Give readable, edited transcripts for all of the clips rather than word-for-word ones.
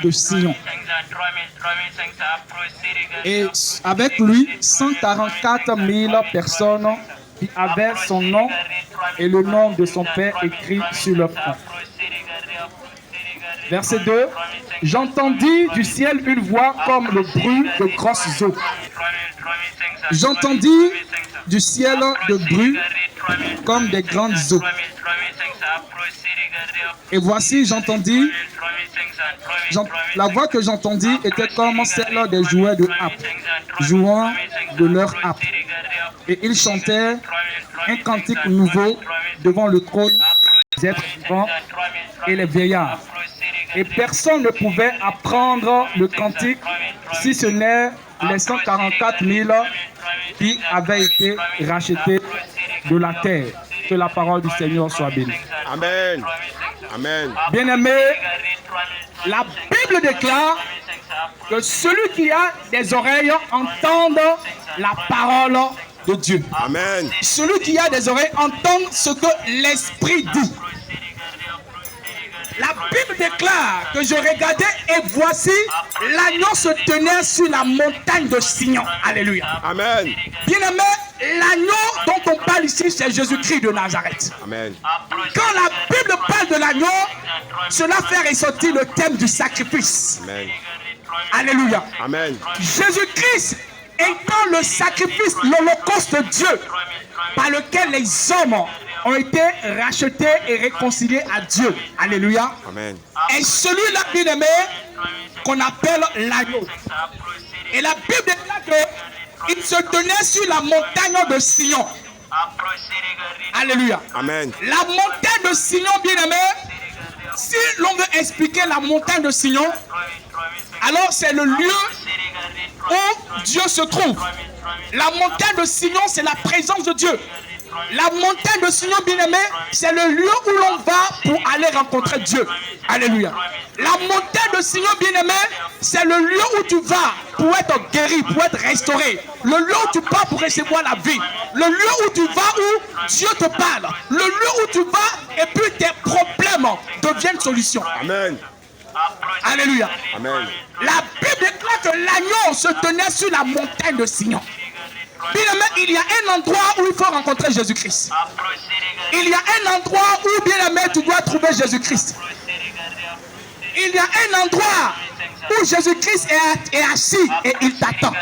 de Sion. Et avec lui, 144 000 personnes qui avaient son nom et le nom de son père écrit sur leur front. Verset 2. J'entendis du ciel une voix comme le bruit de grosses eaux. J'entendis du ciel de bruit comme des grandes eaux. Et voici, j'entendis, la voix que j'entendis était comme celle des joueurs de harpe, jouant de leur harpe. Et ils chantaient un cantique nouveau devant le trône des êtres vivants et les vieillards. Et personne ne pouvait apprendre le cantique si ce n'est les 144 000 qui avaient été rachetés de la terre. Que la parole du Seigneur soit bénie. Amen. Amen. Bien-aimés, la Bible déclare que celui qui a des oreilles entende la parole de Dieu. Amen. Celui qui a des oreilles entend ce que l'Esprit dit. La Bible déclare que je regardais et voici l'agneau se tenait sur la montagne de Sion. Alléluia. Amen. Bien-aimé, l'agneau dont on parle ici, c'est Jésus-Christ de Nazareth. Amen. Quand la Bible parle de l'agneau, cela fait ressortir le thème du sacrifice. Amen. Alléluia. Amen. Jésus-Christ étant le sacrifice, l'holocauste de Dieu, par lequel les hommes ont été rachetés et réconciliés à Dieu. Alléluia. Amen. Et celui-là, bien-aimé, qu'on appelle l'agneau. Et la Bible déclare qu'il se tenait sur la montagne de Sion. Alléluia. Amen. La montagne de Sion, bien-aimé, si l'on veut expliquer la montagne de Sion, alors c'est le lieu où Dieu se trouve. La montagne de Sion, c'est la présence de Dieu. La montagne de Sion, bien-aimé, c'est le lieu où l'on va pour aller rencontrer Dieu. Alléluia. La montagne de Sion, bien-aimé, c'est le lieu où tu vas pour être guéri, pour être restauré. Le lieu où tu pars pour recevoir la vie. Le lieu où tu vas où Dieu te parle. Le lieu où tu vas et puis tes problèmes deviennent solutions. Amen. Alléluia. Amen. La Bible déclare que l'agneau se tenait sur la montagne de Sion. Bien-aimé, il y a un endroit où il faut rencontrer Jésus-Christ. Il y a un endroit où, bien-aimé, tu dois trouver Jésus-Christ. Il y a un endroit où Jésus-Christ est assis et il t'attend.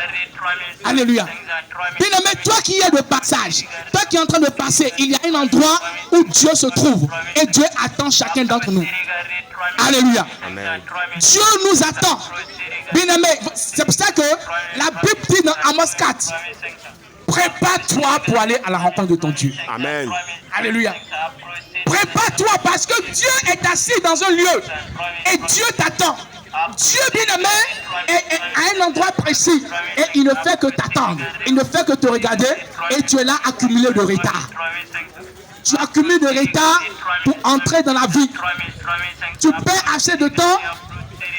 Alléluia. Bien-aimé, toi qui es de passage, toi qui es en train de passer, il y a un endroit où Dieu se trouve et Dieu attend chacun d'entre nous. Alléluia. Amen. Dieu nous attend. Bien-aimé, c'est pour ça que la Bible dit dans Amos 4, prépare-toi pour aller à la rencontre de ton Dieu. Amen. Alléluia. Prépare-toi parce que Dieu est assis dans un lieu et Dieu t'attend. Dieu, bien-aimé, est à un endroit précis et il ne fait que t'attendre. Il ne fait que te regarder et tu es là accumulé de retard. Tu accumules de retard pour entrer dans la vie. Tu perds assez de temps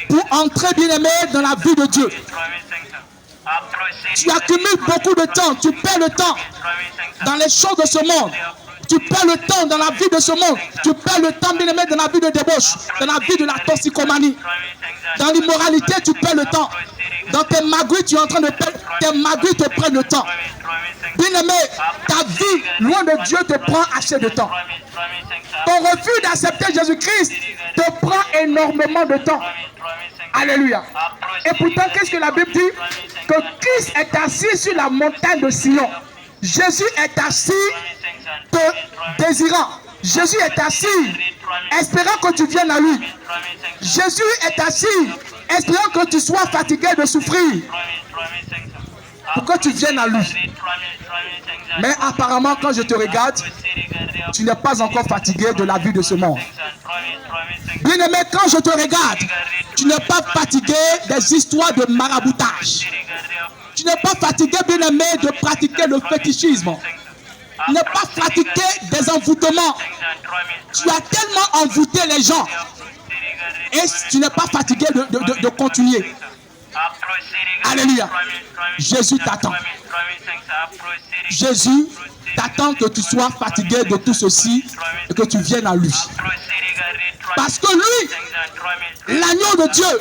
pour entrer, bien-aimé, dans la vie de Dieu. Tu accumules beaucoup de temps, tu perds le temps dans les choses de ce monde. Tu perds le temps dans la vie de ce monde. Tu perds le temps, bien-aimé, dans la vie de débauche, dans la vie de la toxicomanie. Dans l'immoralité, tu perds le temps. Dans tes magouilles, tu es en train de perdre. Tes magouilles te prennent le temps. Bien-aimé, ta vie, loin de Dieu, te prend assez de temps. Ton refus d'accepter Jésus-Christ te prend énormément de temps. Alléluia. Et pourtant, qu'est-ce que la Bible dit? Que Christ est assis sur la montagne de Sion. Jésus est assis te désirant. Jésus est assis espérant que tu viennes à lui. Jésus est assis espérant que tu sois fatigué de souffrir pour que tu viennes à lui. Mais apparemment, quand je te regarde, tu n'es pas encore fatigué de la vie de ce monde. Bien-aimé, quand je te regarde, tu n'es pas fatigué des histoires de maraboutage. Tu n'es pas fatigué, bien-aimé, de pratiquer le fétichisme. Tu n'es pas fatigué des envoûtements. Tu as tellement envoûté les gens. Et tu n'es pas fatigué de continuer. Alléluia. Jésus t'attend. Jésus t'attend que tu sois fatigué de tout ceci et que tu viennes à lui. Parce que lui, l'agneau de Dieu,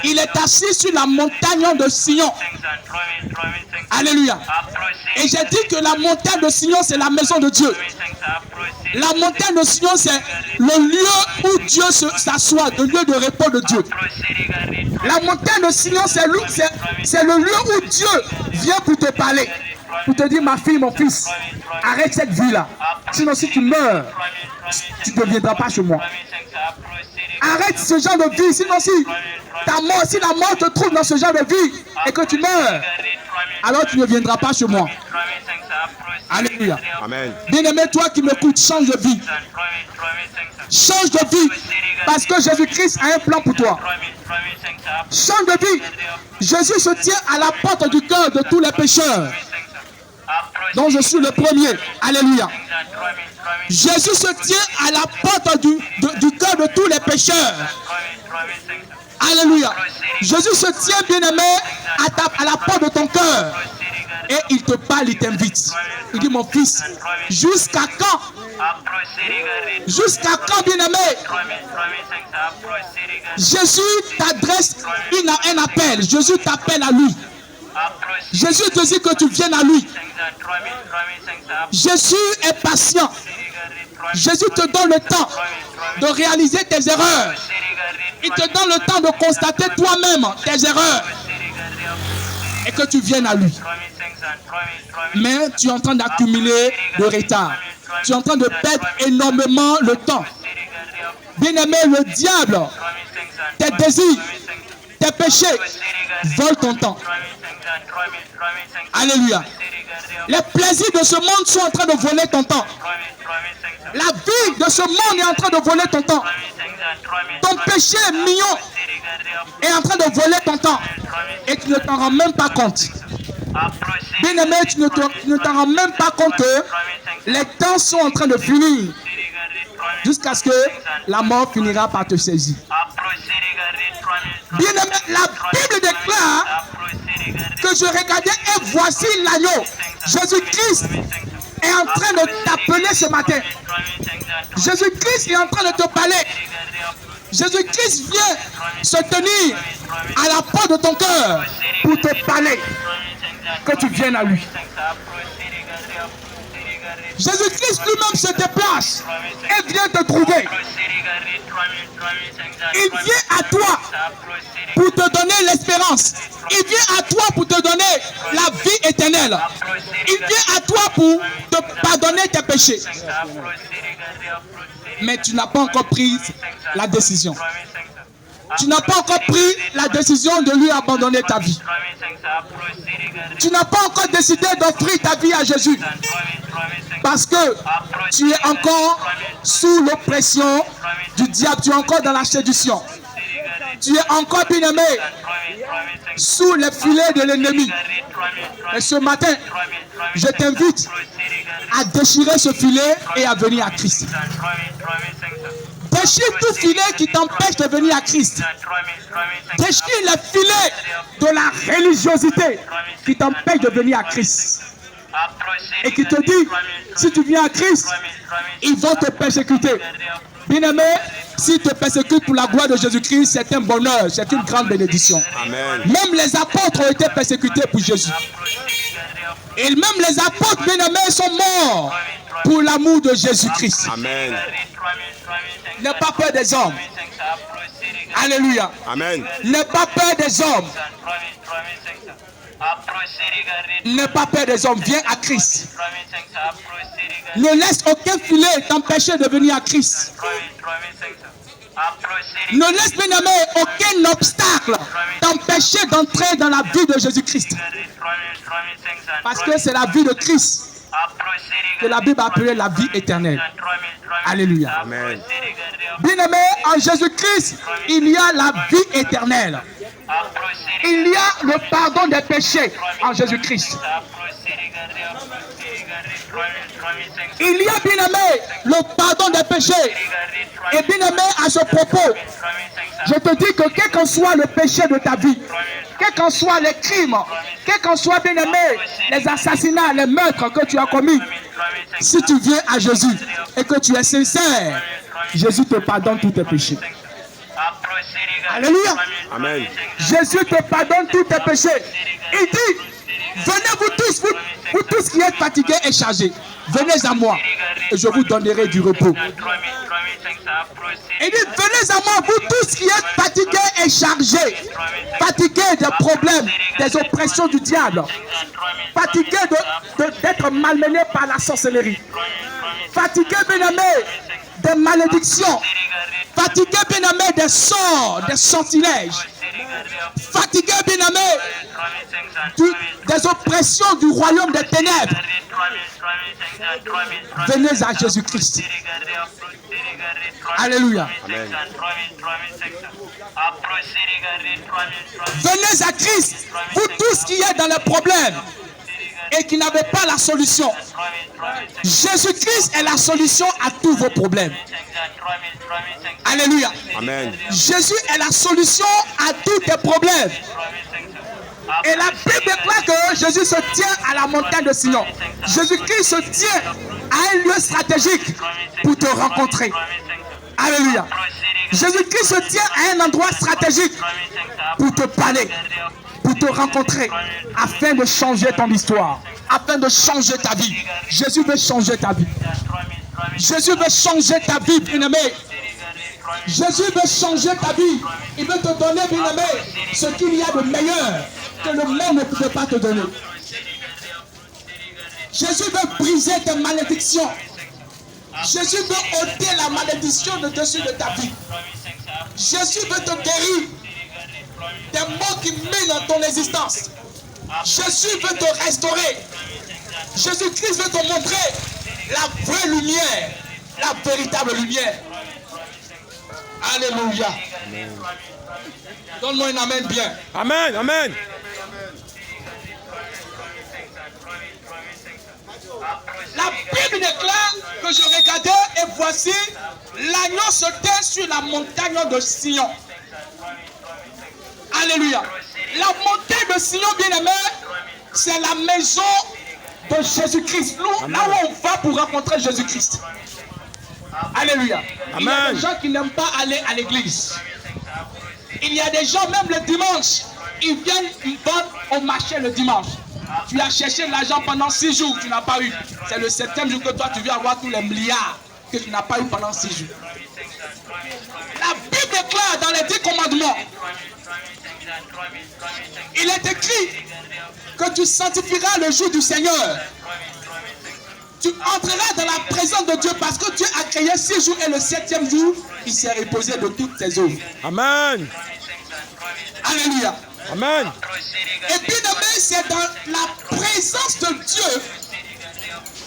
il est assis sur la montagne de Sion. Alléluia. Et j'ai dit que la montagne de Sion, c'est la maison de Dieu. La montagne de Sion, c'est le lieu où Dieu s'assoit, le lieu de repos de Dieu. La montagne de Sion, c'est le lieu où Dieu vient pour te parler. Pour te dire, ma fille, mon fils, arrête cette vie-là. Sinon, si tu meurs, tu ne viendras pas chez moi. Arrête ce genre de vie. Sinon, si la mort te trouve dans ce genre de vie et que tu meurs, alors tu ne viendras pas chez moi. Alléluia. Amen. Bien-aimé, toi qui m'écoutes, change de vie. Change de vie. Parce que Jésus-Christ a un plan pour toi. Change de vie. Jésus se tient à la porte du cœur de tous les pécheurs, dont je suis le premier. Alléluia. Jésus se tient à la porte du cœur de tous les pécheurs. Alléluia. Jésus se tient, bien-aimé, à la porte de ton cœur. Et il te parle, il t'invite. Il dit, mon fils, jusqu'à quand? Jusqu'à quand, bien-aimé? Jésus t'adresse un appel. Jésus t'appelle à lui. Jésus te dit que tu viennes à lui. Jésus est patient. Jésus te donne le temps de réaliser tes erreurs. Il te donne le temps de constater toi-même tes erreurs et que tu viennes à lui. Mais tu es en train d'accumuler le retard. Tu es en train de perdre énormément le temps. Bien-aimé, le diable, tes désirs, tes péchés volent ton temps. Alléluia. Les plaisirs de ce monde sont en train de voler ton temps. La vie de ce monde est en train de voler ton temps. Ton péché mignon est en train de voler ton temps. Et tu ne t'en rends même pas compte. Bien-aimé, tu ne t'en rends même pas compte que les temps sont en train de finir. Jusqu'à ce que la mort finira par te saisir. Bien-aimé, la Bible déclare que je regardais et voici l'agneau. Jésus-Christ est en train de t'appeler ce matin. Jésus-Christ est en train de te parler. Jésus-Christ vient se tenir à la porte de ton cœur pour te parler. Que tu viennes à lui. Jésus-Christ lui-même se déplace et vient te trouver. Il vient à toi pour te donner l'espérance. Il vient à toi pour te donner la vie éternelle. Il vient à toi pour te pardonner tes péchés. Mais tu n'as pas encore pris la décision. Tu n'as pas encore pris la décision de lui abandonner ta vie. Tu n'as pas encore décidé d'offrir ta vie à Jésus. Parce que tu es encore sous l'oppression du diable. Tu es encore dans la séduction. Tu es encore, bien-aimé, sous les filets de l'ennemi. Et ce matin, je t'invite à déchirer ce filet et à venir à Christ. Déchire tout filet qui t'empêche de venir à Christ. Déchire les filets de la religiosité qui t'empêche de venir à Christ. Et qui te dit, si tu viens à Christ, ils vont te persécuter. Bien-aimé, s'ils te persécutent pour la gloire de Jésus-Christ, c'est un bonheur, c'est une grande bénédiction. Amen. Même les apôtres ont été persécutés pour Jésus. Et même les apôtres, bien-aimés, sont morts pour l'amour de Jésus-Christ. Amen. N'aie pas peur des hommes. Alléluia. Amen. N'aie pas peur des hommes. N'aie pas peur des hommes. Viens à Christ. Ne laisse aucun filet t'empêcher de venir à Christ. Ne laisse, bien aimé, aucun obstacle t'empêcher d'entrer dans la vie de Jésus-Christ. Parce que c'est la vie de Christ que la Bible a appelée la vie éternelle. Alléluia. Amen. Bien-aimé, en Jésus-Christ, il y a la vie éternelle. Il y a le pardon des péchés en Jésus-Christ. Il y a, bien-aimé, le pardon des péchés. Et bien-aimé, à ce propos, je te dis que quel qu'en soit le péché de ta vie, quels qu'en soient les crimes, quels qu'en soient, bien-aimé, les assassinats, les meurtres que tu as commis, si tu viens à Jésus et que tu es sincère, Jésus te pardonne tous tes péchés. Alléluia. Amen. Jésus te pardonne tous tes péchés. Il dit, venez vous tous qui êtes fatigués et chargés. Venez à moi et je vous donnerai du repos. Il dit, venez à moi, vous tous qui êtes fatigués et chargés. Fatigués des problèmes, des oppressions du diable. Fatigués d'être malmenés par la sorcellerie. Fatigués, bien-aimés, des malédictions. Fatigués, bien-aimés, des sorts, des sortilèges. Fatigués, bien-aimés, des oppressions du royaume des ténèbres. Venez à Jésus-Christ. Alléluia. Amen. Venez à Christ, vous tous qui êtes dans les problèmes et qui n'avez pas la solution. Jésus-Christ est la solution à tous vos problèmes. Alléluia. Amen. Jésus est la solution à tous tes problèmes. Et la Bible déclare que Jésus se tient à la montagne de Sion. Jésus-Christ se tient à un lieu stratégique pour te rencontrer. Alléluia. Jésus-Christ se tient à un endroit stratégique pour te parler, pour te rencontrer, afin de changer ton histoire, afin de changer ta vie. Jésus veut changer ta vie. Jésus veut changer ta vie, bien-aimé. Jésus veut changer ta vie. Il veut te donner, bien-aimé, ce qu'il y a de meilleur que le monde ne peut pas te donner. Jésus veut briser tes malédictions. Jésus veut ôter la malédiction de dessus de ta vie. Jésus veut te guérir des maux qui minent dans ton existence. Jésus veut te restaurer. Jésus-Christ veut te montrer la vraie lumière, la véritable lumière. Alléluia. Donne-moi un amen bien. Amen. Amen. La Bible déclare que je regardais et voici l'agneau se tient sur la montagne de Sion. Alléluia. La montagne de Sion, bien-aimé, c'est la maison de Jésus-Christ. Là où on va pour rencontrer Jésus-Christ. Alléluia. Il y a des gens qui n'aiment pas aller à l'église. Il y a des gens, même le dimanche, ils viennent vendre au marché le dimanche. Tu as cherché l'argent pendant 6 jours, tu n'as pas eu. C'est le 7e jour que toi tu viens avoir tous les milliards que tu n'as pas eu pendant 6 jours. La Bible déclare dans les 10 commandements, il est écrit que tu sanctifieras le jour du Seigneur. Tu entreras dans la présence de Dieu parce que Dieu a créé 6 jours et le 7e jour, il s'est reposé de toutes ses œuvres. Amen. Alléluia. Amen. Et bien aimé, c'est dans la présence de Dieu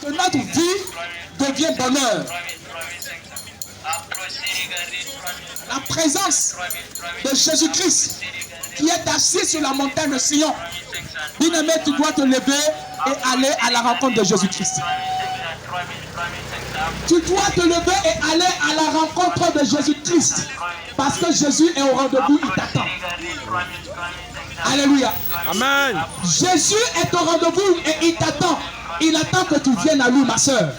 que notre vie devient bonheur. La présence de Jésus-Christ qui est assis sur la montagne de Sion. Bien aimé, tu dois te lever et aller à la rencontre de Jésus-Christ. Tu dois te lever et aller à la rencontre de Jésus-Christ. Parce que Jésus est au rendez-vous, il t'attend. Alléluia. Amen. Jésus est au rendez-vous et il t'attend. Il attend que tu viennes à lui, ma soeur.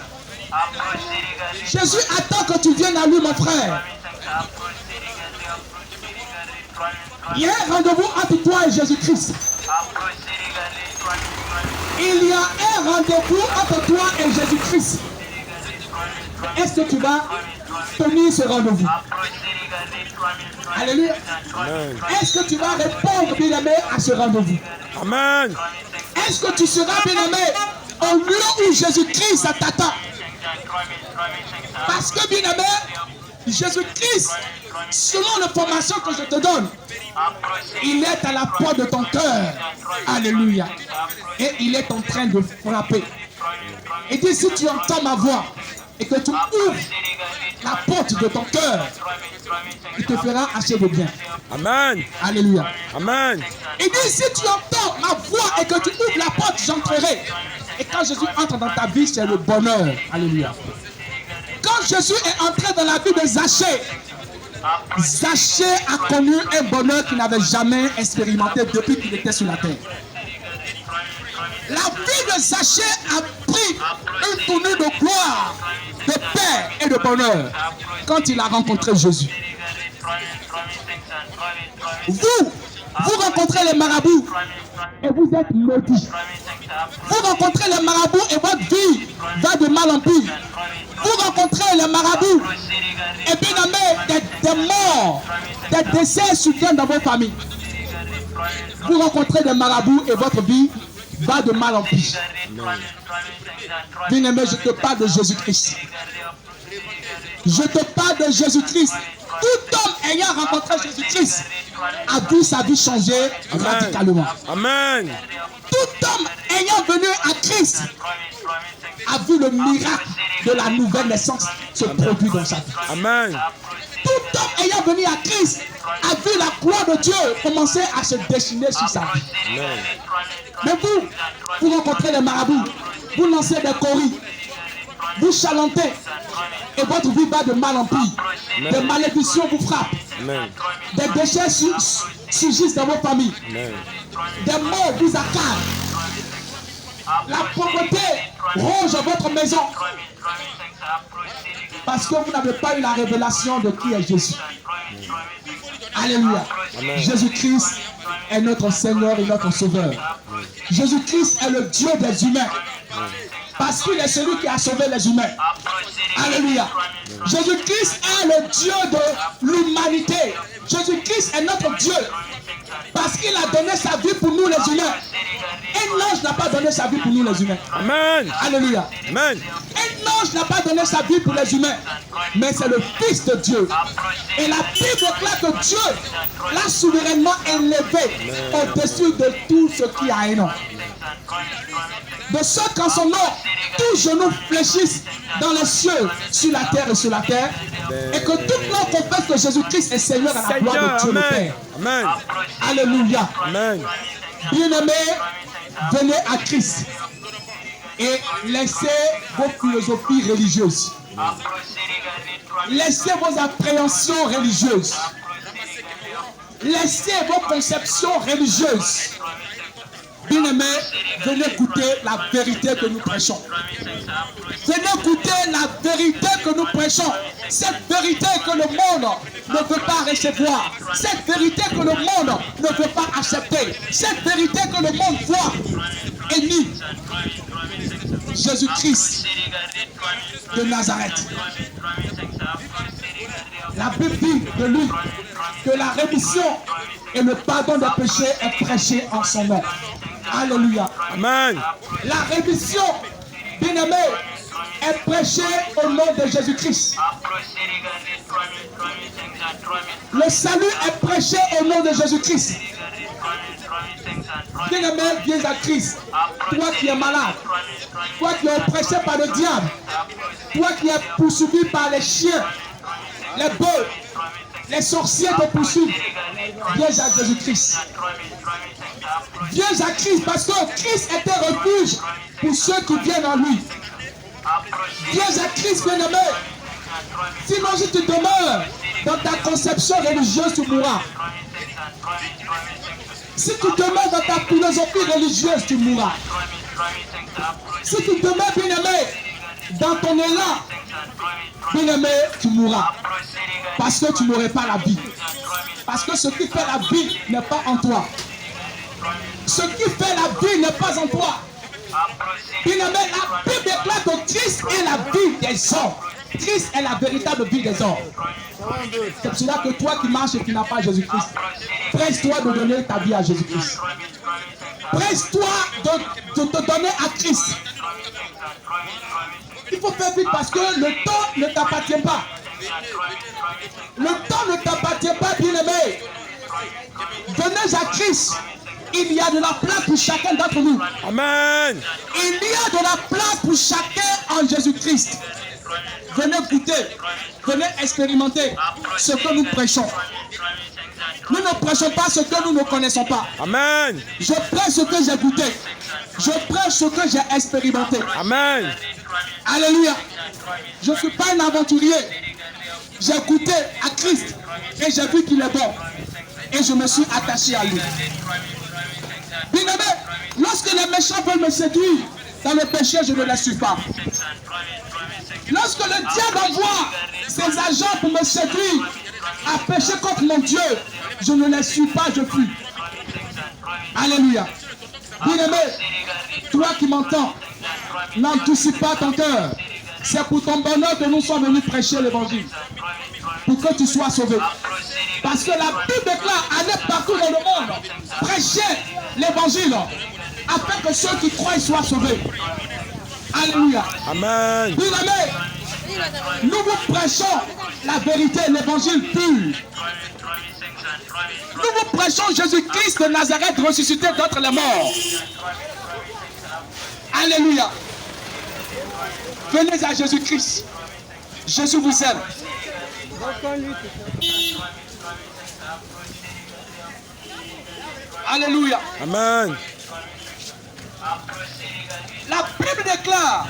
Jésus attend que tu viennes à lui, mon frère. Il y a un rendez-vous entre toi et Jésus-Christ. Il y a un rendez-vous entre toi et Jésus-Christ. Est-ce que tu vas tenir ce rendez-vous? Alléluia. Amen. Est-ce que tu vas répondre, bien-aimé, à ce rendez-vous? Amen. Est-ce que tu seras, bien-aimé, au lieu où Jésus-Christ t'attend? Parce que, bien-aimé, Jésus-Christ, selon l'information que je te donne, il est à la porte de ton cœur. Alléluia. Et il est en train de frapper. Et dit, si tu entends ma voix et que tu ouvres la porte de ton cœur, il te fera assez de bien. Amen. Alléluia. Amen. Il dit, si tu entends ma voix et que tu ouvres la porte, j'entrerai. Et quand Jésus entre dans ta vie, c'est le bonheur. Alléluia. Quand Jésus est entré dans la vie de Zachée, Zachée a connu un bonheur qu'il n'avait jamais expérimenté depuis qu'il était sur la terre. La Bible vie de Zachée a pris une tournure de gloire, de paix et de bonheur quand il a rencontré Jésus. Vous rencontrez les marabouts et vous êtes maudits. Vous rencontrez les marabouts et votre vie va de mal en pis. Vous rencontrez les marabouts et bien des morts, des décès surviennent dans vos familles. Vous rencontrez des marabouts et votre vie va de mal en pis. Bien-aimé, je te parle de Jésus-Christ. Je te parle de Jésus-Christ. Tout homme ayant rencontré Jésus-Christ a vu sa vie changer radicalement. Amen. Tout homme ayant venu à Christ a vu le miracle de la nouvelle naissance se produire dans sa vie. Amen. Tout homme ayant venu à Christ a vu la gloire de Dieu commencer à se dessiner sur sa vie. Amen. Mais vous rencontrez les marabouts, vous lancez des coris, vous chantez et votre vie va de mal en pis. Des malédictions vous frappent. Amen. Des déchets surgissent dans vos familles. Amen. Des morts vous accablent. La pauvreté ronge votre maison. Parce que vous n'avez pas eu la révélation de qui est Jésus. Alléluia. Amen. Jésus-Christ est notre Seigneur et notre Sauveur. Jésus-Christ est le Dieu des humains. Parce qu'il est celui qui a sauvé les humains. Alléluia. Jésus-Christ est le Dieu de l'humanité. Jésus-Christ est notre Dieu. Parce qu'il a donné sa vie pour nous les humains. Un ange n'a pas donné sa vie pour nous les humains. Amen. Alléluia. Amen. Un ange n'a pas donné sa vie pour les humains. Mais c'est le Fils de Dieu. Et la Bible déclare que Dieu l'a souverainement élevé au-dessus de tout ce qui a un nom. De sorte qu'en son nom, tous genoux fléchissent dans les cieux, sur la terre et sur la terre. Et que tout monde confesse que Jésus-Christ est Seigneur à la gloire de Dieu le Père. Amen. Alléluia. Amen. Bien-aimés, venez à Christ et laissez vos philosophies religieuses. Laissez vos appréhensions religieuses. Laissez vos conceptions religieuses. Bien-aimés, venez goûter la vérité que nous prêchons. Venez goûter la vérité que nous prêchons. Cette vérité que le monde ne veut pas recevoir. Cette vérité que le monde ne veut pas accepter. Cette vérité que le monde voit et nie. Jésus-Christ de Nazareth. La Bible dit de lui que la rémission et le pardon des péchés est prêché en son nom. Alléluia. Amen. La rémission, bien-aimé, est prêchée au nom de Jésus-Christ. Le salut est prêché au nom de Jésus-Christ. Bien-aimé, viens à Christ. Toi qui es malade, toi qui es oppressé par le diable, toi qui es poursuivi par les chiens, les bœufs, les sorciers te poursuivent. Viens à Jésus-Christ. Viens à Christ parce que Christ est un refuge pour ceux qui viennent en lui. Viens à Christ, bien-aimé. Sinon, si tu demeures dans ta conception religieuse, tu mourras. Si tu demeures dans ta philosophie religieuse, tu mourras. Si tu demeures, bien-aimé, dans ton élan, bien-aimé, tu mourras. Parce que tu n'aurais pas la vie. Parce que ce qui fait la vie n'est pas en toi. Ce qui fait la vie n'est pas en toi. Bien-aimé, la Bible déclare que Christ est la vie des hommes. Christ est la véritable vie des hommes. C'est pour cela que toi qui marches et qui n'as pas Jésus-Christ, presse-toi de donner ta vie à Jésus-Christ. Presse-toi de te donner à Christ. Il faut faire vite parce que le temps ne t'appartient pas. Le temps ne t'appartient pas, bien-aimé. Venez à Christ. Il y a de la place pour chacun d'entre nous. Amen. Il y a de la place pour chacun en Jésus-Christ. Venez goûter, venez expérimenter ce que nous prêchons. Nous ne prêchons pas ce que nous ne connaissons pas. Amen. Je prêche ce que j'ai goûté. Je prêche ce que j'ai expérimenté. Amen. Alléluia. Je ne suis pas un aventurier. J'ai goûté à Christ et j'ai vu qu'il est bon. Et je me suis attaché à lui. Bien-aimé, lorsque les méchants veulent me séduire dans le péché, je ne les suis pas. Lorsque le diable envoie ses agents pour me séduire à pécher contre mon Dieu, je ne les suis pas, je fuis. Alléluia. Bien-aimé, toi qui m'entends, n'endurcis pas ton cœur. C'est pour ton bonheur que nous sommes venus prêcher l'évangile. Pour que tu sois sauvé. Parce que la Bible déclare, allez partout dans le monde, prêcher l'évangile, afin que ceux qui croient soient sauvés. Alléluia. Amen. Bien-aimé, nous vous prêchons la vérité, l'évangile pur. Nous vous prêchons Jésus-Christ de Nazareth ressuscité d'entre les morts. Alléluia. Venez à Jésus-Christ. Jésus vous aime. Alléluia. Amen. La Bible déclare,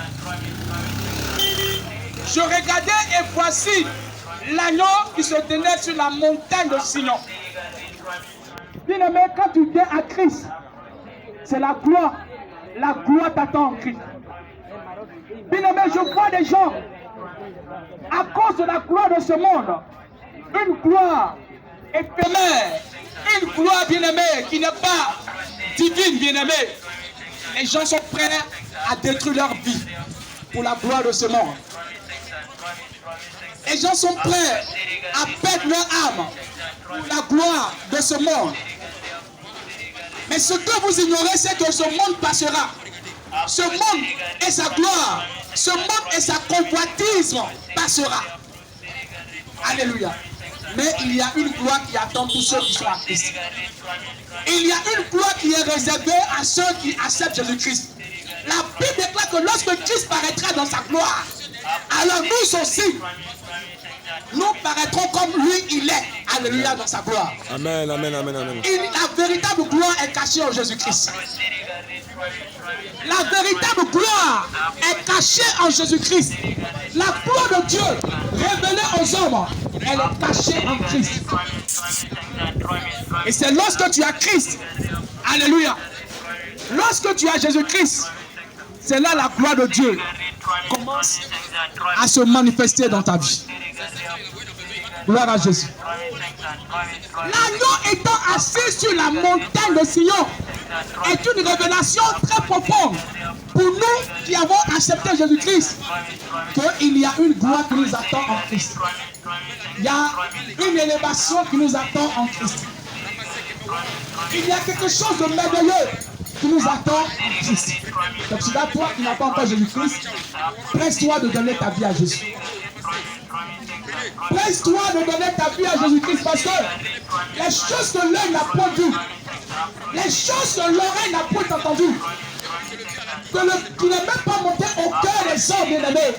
je regardais et voici l'agneau qui se tenait sur la montagne de Sion. Bien-aimé, quand tu viens à Christ, c'est la gloire. La gloire t'attend en Christ. Bien-aimé, je vois des gens, à cause de la gloire de ce monde, une gloire éphémère, une gloire, bien-aimé, qui n'est pas divine, bien-aimé. Les gens sont prêts à détruire leur vie pour la gloire de ce monde. Les gens sont prêts à perdre leur âme pour la gloire de ce monde. Mais ce que vous ignorez, c'est que ce monde passera. Ce monde et sa gloire, ce monde et sa convoitise passera. Alléluia. Mais il y a une gloire qui attend tous ceux qui sont à Christ. Il y a une gloire qui est réservée à ceux qui acceptent Jésus-Christ. La Bible déclare que lorsque Christ paraîtra dans sa gloire, alors nous aussi, nous paraîtrons comme lui il est. Alléluia, dans sa gloire. Amen, amen, amen, amen. La véritable gloire est cachée en Jésus-Christ. La véritable gloire est cachée en Jésus-Christ. La gloire de Dieu révélée aux hommes, elle est cachée en Christ. Et c'est lorsque tu as Christ, alléluia, lorsque tu as Jésus-Christ, c'est là la gloire de Dieu commence à se manifester dans ta vie. Gloire à Jésus. L'agneau étant assis sur la montagne de Sion est une révélation très profonde pour nous qui avons accepté Jésus-Christ, qu'il y a une gloire qui nous attend en Christ. Il y a une élévation qui nous attend en Christ. Il y a quelque chose de merveilleux qui nous attend en Christ. Donc c'est là, toi qui n'as pas encore Jésus-Christ, presse-toi de donner ta vie à Jésus. Presse-toi de donner ta vie à Jésus-Christ parce que les choses que l'œil n'a pas vues, les choses que l'oreille n'a pas entendues, qui n'est même pas monté au cœur des hommes bien-aimés,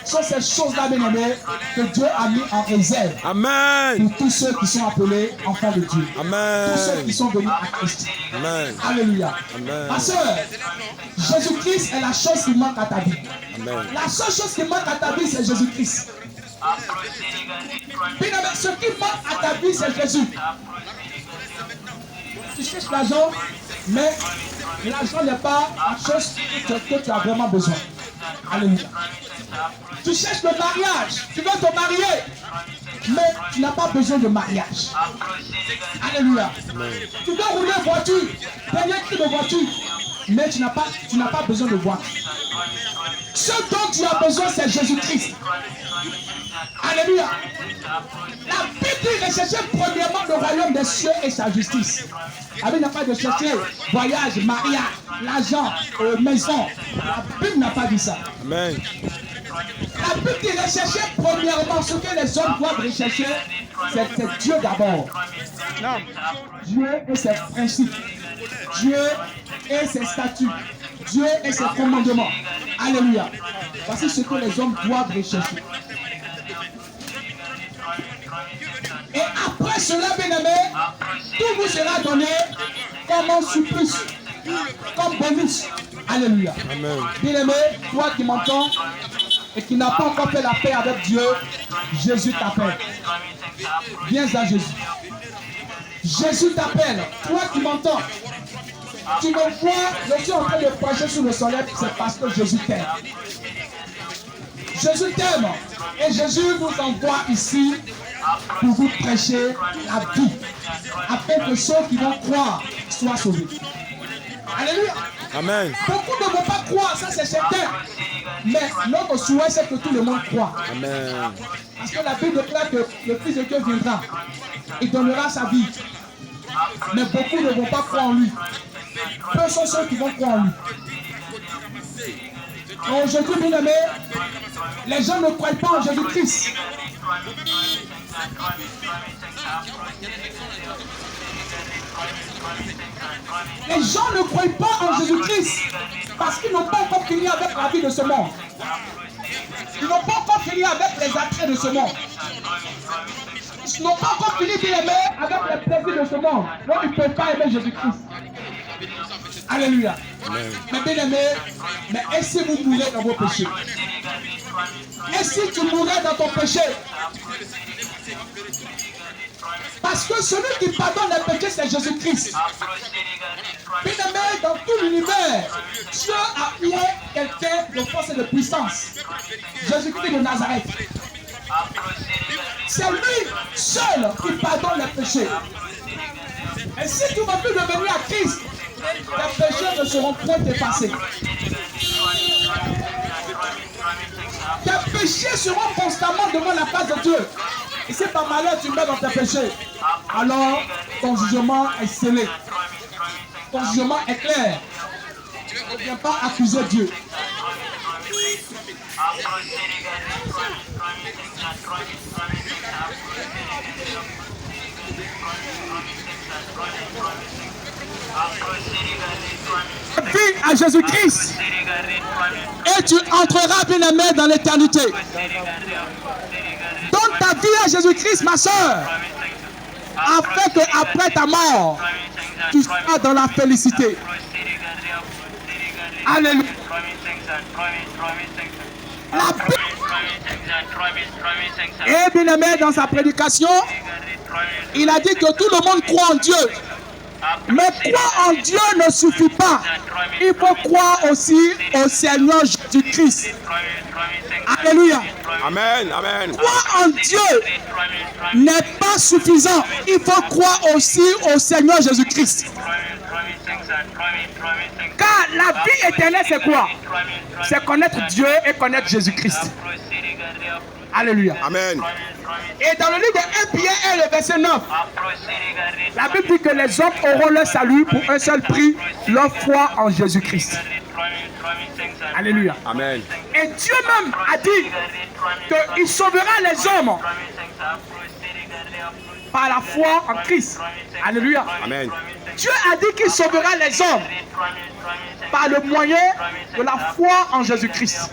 sont ces choses-là, bien-aimés, que Dieu a mis en réserve. Amen. Pour tous ceux qui sont appelés enfants de Dieu. Amen. Tous ceux qui sont venus à Christ. Amen. Alléluia. Amen. Ma soeur, Jésus-Christ est la chose qui manque à ta vie. Amen. La seule chose qui manque à ta vie, c'est Jésus-Christ. Bien-aimé, ce qui manque à ta vie, c'est Jésus. Tu cherches l'argent, mais l'argent n'est pas la chose que tu as vraiment besoin. Alléluia. Tu cherches le mariage, tu veux te marier, mais tu n'as pas besoin de mariage. Alléluia. Tu veux rouler en voiture, dernier cri de voiture, mais tu n'as pas besoin de voiture. Ce dont tu as besoin, c'est Jésus-Christ. Alléluia. La Bible dit rechercher premièrement le royaume des cieux et sa justice. La Bible n'a pas de chercher voyage, mariage, l'argent, maison. La Bible n'a pas dit ça. Amen. La Bible dit rechercher premièrement ce que les hommes doivent rechercher, c'est Dieu d'abord. Dieu et ses principes. Dieu et ses statuts. Dieu et ses commandements. Alléluia. Voici ce que les hommes doivent rechercher. Et après cela, bien-aimé, tout vous sera donné comme un surplus, comme bonus. Alléluia. Amen. Bien-aimé, toi qui m'entends et qui n'as pas encore fait la paix avec Dieu, Jésus t'appelle. Viens à Jésus. Jésus t'appelle. Toi qui m'entends, tu me vois, je suis en train de prêcher sous le soleil, c'est parce que Jésus t'aime. Jésus t'aime. Et Jésus vous envoie ici pour vous prêcher la vie, afin que ceux qui vont croire soient sauvés. Alléluia. Amen. Beaucoup ne vont pas croire, ça c'est certain. Mais notre souhait c'est que tout le monde croit. Amen. Parce que la Bible déclare que le Fils de Dieu viendra. Il donnera sa vie. Mais beaucoup ne vont pas croire en lui. Peu sont ceux qui vont croire en lui. Aujourd'hui, bien aimé, les gens ne croient pas en Jésus-Christ. Les gens ne croient pas en Jésus-Christ parce qu'ils n'ont pas encore fini avec la vie de ce monde. Ils n'ont pas encore fini avec les attraits de ce monde. Ils n'ont pas encore fini d'aimer avec les plaisirs de ce monde. Donc ils ne peuvent pas aimer Jésus-Christ. Alléluia. Amen. Mais bien aimé, mais et si vous mourrez dans vos péchés? Et si tu mourrais dans ton péché? Parce que celui qui pardonne les péchés, c'est Jésus-Christ. Bien aimé, dans tout l'univers, Dieu a eu quelqu'un de force et de puissance. Jésus-Christ de Nazareth. C'est lui seul qui pardonne les péchés. Et si tu ne veux plus devenir à Christ, tes péchés ne seront point effacés. Tes péchés seront constamment devant la face de Dieu. Et si par malheur tu mets dans tes péchés, alors ton jugement est scellé. Ton jugement est clair. Tu ne viens pas accuser Dieu. Vie à Jésus-Christ et tu entreras bien aimé dans l'éternité. Donne ta vie à Jésus-Christ, ma soeur, afin que après ta mort, tu sois dans la félicité. Alléluia. La Bible. Et bien aimé, dans sa prédication, il a dit que tout le monde croit en Dieu. Mais croire en Dieu ne suffit pas. Il faut croire aussi au Seigneur Jésus-Christ. Alléluia. Amen. Amen. Croire en Dieu n'est pas suffisant. Il faut croire aussi au Seigneur Jésus-Christ. Car la vie éternelle, c'est quoi? C'est connaître Dieu et connaître Jésus-Christ. Alléluia. Amen. Et dans le livre de 1 Pierre 1, le verset 9, la Bible dit que les hommes auront leur salut pour un seul prix, leur foi en Jésus-Christ. Alléluia. Amen. Et Dieu même a dit qu'il sauvera les hommes par la foi en Christ. Alléluia. Amen. Dieu a dit qu'il sauvera les hommes par le moyen de la foi en Jésus-Christ.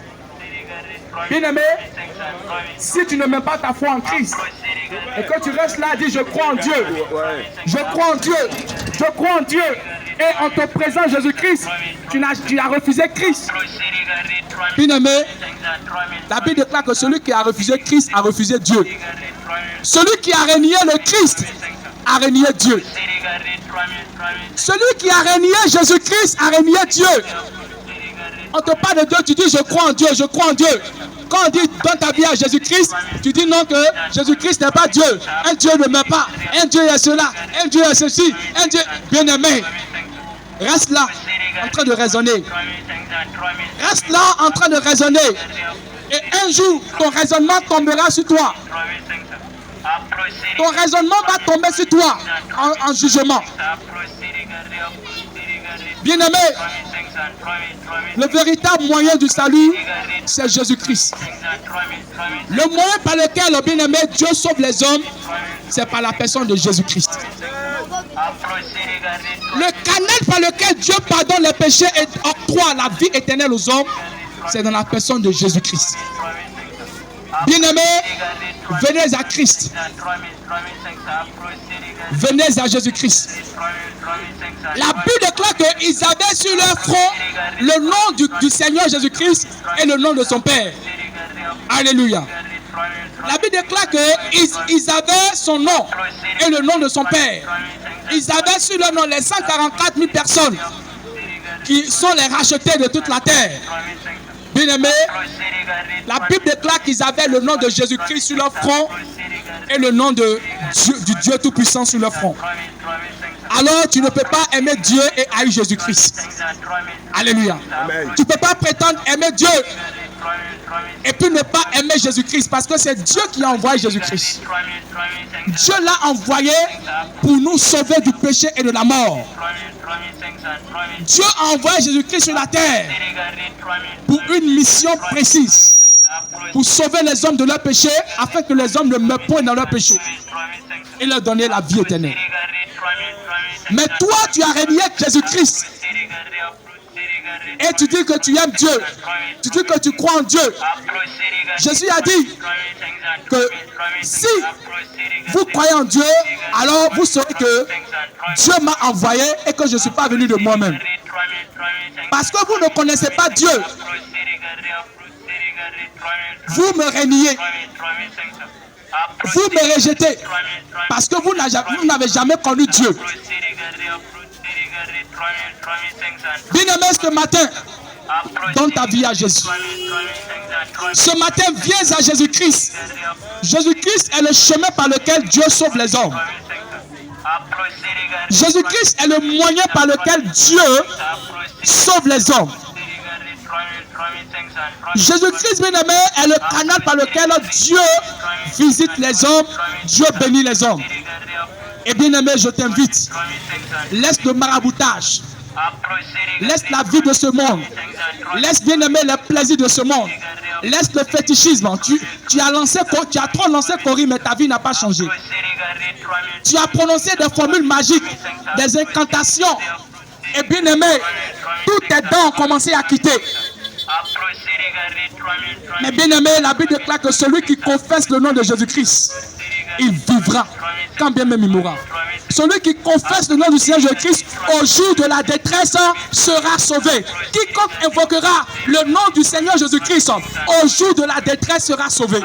Bien-aimé, si tu ne mets pas ta foi en Christ et que tu restes là et dis je crois en Dieu, je crois en Dieu, je crois en Dieu, et en te présente Jésus-Christ, tu as refusé Christ. Bien-aimé, la Bible déclare que celui qui a refusé Christ a refusé Dieu. Celui qui a renié le Christ a renié Dieu. Celui qui a renié Jésus-Christ a renié Dieu. On te parle de Dieu, tu dis je crois en Dieu, je crois en Dieu. Quand on dit donne ta vie à Jésus-Christ, tu dis non que Jésus-Christ n'est pas Dieu. Un Dieu ne meurt pas. Un Dieu est cela. Un Dieu est ceci. Un Dieu bien-aimé. Reste là en train de raisonner. Reste là en train de raisonner. Et un jour, ton raisonnement tombera sur toi. Ton raisonnement va tomber sur toi en jugement. Bien-aimé, le véritable moyen du salut, c'est Jésus-Christ. Le moyen par lequel, bien-aimé, Dieu sauve les hommes, c'est par la personne de Jésus-Christ. Le canal par lequel Dieu pardonne les péchés et octroie la vie éternelle aux hommes, c'est dans la personne de Jésus-Christ. Bien-aimés, venez à Christ. Venez à Jésus-Christ. La Bible déclare qu'ils avaient sur leur front le nom du Seigneur Jésus-Christ et le nom de son Père. Alléluia. La Bible déclare qu'ils avaient son nom et le nom de son Père. Ils avaient sur leur nom les 144 000 personnes qui sont les rachetés de toute la terre. Bien-aimés, la Bible déclare qu'ils avaient le nom de Jésus-Christ sur leur front et le nom de Dieu, du Dieu Tout-Puissant sur leur front. Alors tu ne peux pas aimer Dieu et haïr Jésus-Christ. Alléluia. Amen. Tu ne peux pas prétendre aimer Dieu et puis ne pas aimer Jésus-Christ, parce que c'est Dieu qui a envoyé Jésus-Christ. Dieu l'a envoyé pour nous sauver du péché et de la mort. Dieu a envoyé Jésus-Christ sur la terre pour une mission précise, pour sauver les hommes de leur péché, afin que les hommes ne meurent point dans leur péché et leur donner la vie éternelle. Mais toi, tu as renié Jésus-Christ et tu dis que tu aimes Dieu, tu dis que tu crois en Dieu. Jésus a dit que si vous croyez en Dieu, alors vous saurez que Dieu m'a envoyé et que je ne suis pas venu de moi-même. Parce que vous ne connaissez pas Dieu, vous me reniez, vous me rejetez, parce que vous n'avez jamais connu Dieu. Bien-aimé, ce matin, donne ta vie à Jésus. Ce matin, viens à Jésus-Christ. Jésus-Christ est le chemin par lequel Dieu sauve les hommes. Jésus-Christ est le moyen par lequel Dieu sauve les hommes. Jésus-Christ, bien-aimé, est le canal par lequel Dieu visite les hommes, Dieu bénit les hommes. Et bien-aimé, je t'invite, laisse le maraboutage, laisse la vie de ce monde, laisse, bien-aimé, les plaisirs de ce monde, laisse le fétichisme. Tu as trop lancé Corée, mais ta vie n'a pas changé. Tu as prononcé des formules magiques, des incantations, et bien-aimé, tous tes dents ont commencé à quitter. Mais bien-aimé, la Bible déclare que celui qui confesse le nom de Jésus-Christ, il vivra, quand bien même il mourra. Celui qui confesse le nom du Seigneur Jésus-Christ au jour de la détresse sera sauvé. Quiconque invoquera le nom du Seigneur Jésus-Christ au jour de la détresse sera sauvé.